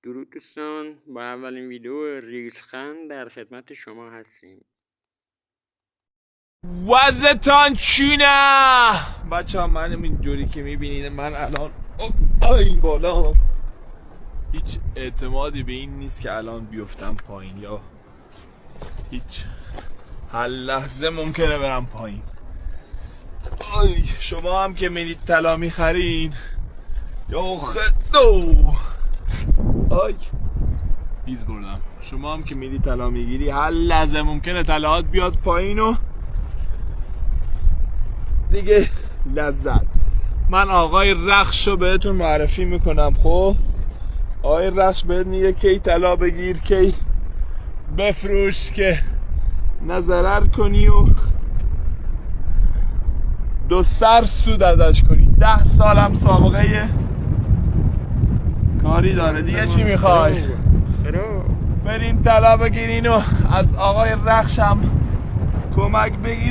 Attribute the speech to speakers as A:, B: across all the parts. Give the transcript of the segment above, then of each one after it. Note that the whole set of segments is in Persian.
A: درود دوستان، با اولین ویدیو ریزخند در خدمت شما هستیم.
B: وضعتان چینه بچه ها؟ من اینجوری که میبینید من الان این بالا هیچ اعتمادی به این نیست که الان بیفتم پایین یا هیچ هر لحظه ممکنه برم پایین. شما هم که میرید طلا میخرین یا خدو بیز بردم، شما هم که میرید طلا میگیری هر لحظه ممکنه طلاهات بیاد پایین و دیگه لذت. من آقای رخش رو بهتون معرفی میکنم. خب آقای رخش بهت میگه کی طلا بگیر کی بفروش که نه ضرر کنی و دو سر سود ازش کنی. 10 سالم سابقه کاری داره دیگه. چی میخوای؟ برین طلا بگیرین و از آقای رخش هم کمک بگیر.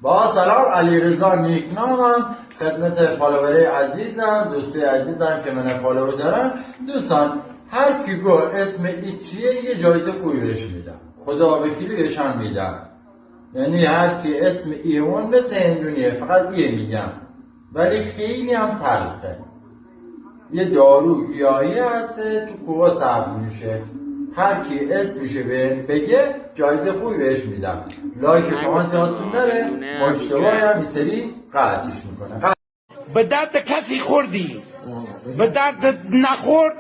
C: با سلام، علیرضا نیکنامم. خدمت فالووری عزیزم، دوستی عزیزم که من فالو دارن. دوستان هر کی گو اسم ایچیه یه جایزه خوبی بهش میدم، خدا وکیلی بهش هم میدم. یعنی هر کی اسم ایون مثل هندونیه، فقط یه میگم ولی خیلی هم تلخه. یه دارو گیاهی هست تو کوه صبر میشه. هر کی اسمشو بگه جایزه خوبی بهش میدم. لایک کامنتاتون نره، مشتبه هم این سری قطعش میکنه.
D: به درد کسی خوردی، به درد نخورد،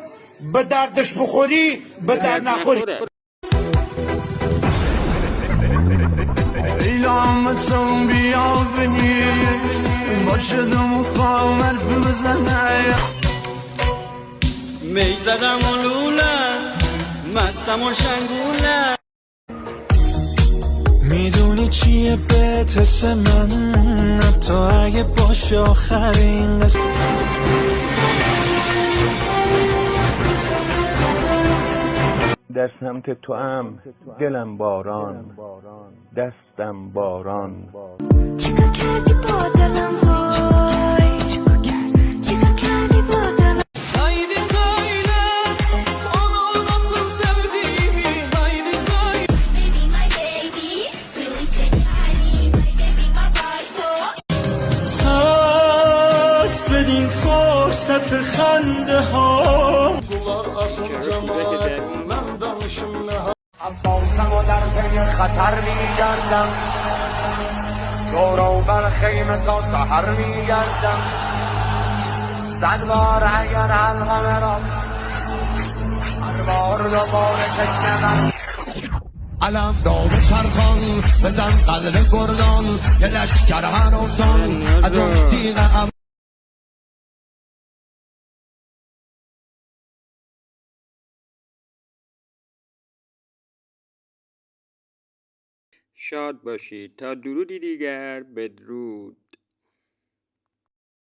D: به دردش بخوری، به درد نخوری.
E: ایلام سون بیا بگیرش باشه دمو خواهم حرف بزنه. می زدم و لوله مستم و شنگوله. میدونی چیه بهت حس من حتی اگه باشه آخرین قسمت.
F: در سمت تو هم دلم باران، دستم باران.
G: چیکار کردی با دلم وای، چیکار کردی با دلم.
E: Haydi söyle onu nasıl sevdiğimi. Haydi söyle.
G: Baby my baby, روی سکانی my baby my باید.
E: پس بدین فرصت خنده ها.
D: عباسم و در پی خطر میگردم، دور بر خیمه تا سحر میگردم. 100 بار اگر حلقه را هر بار دوباره تکنم. علم داغ چرخان بزن قلب گردان، یه لشکر هنوزان از اون تیغ
A: شاد باشید تا درودی دیگر. بدرود.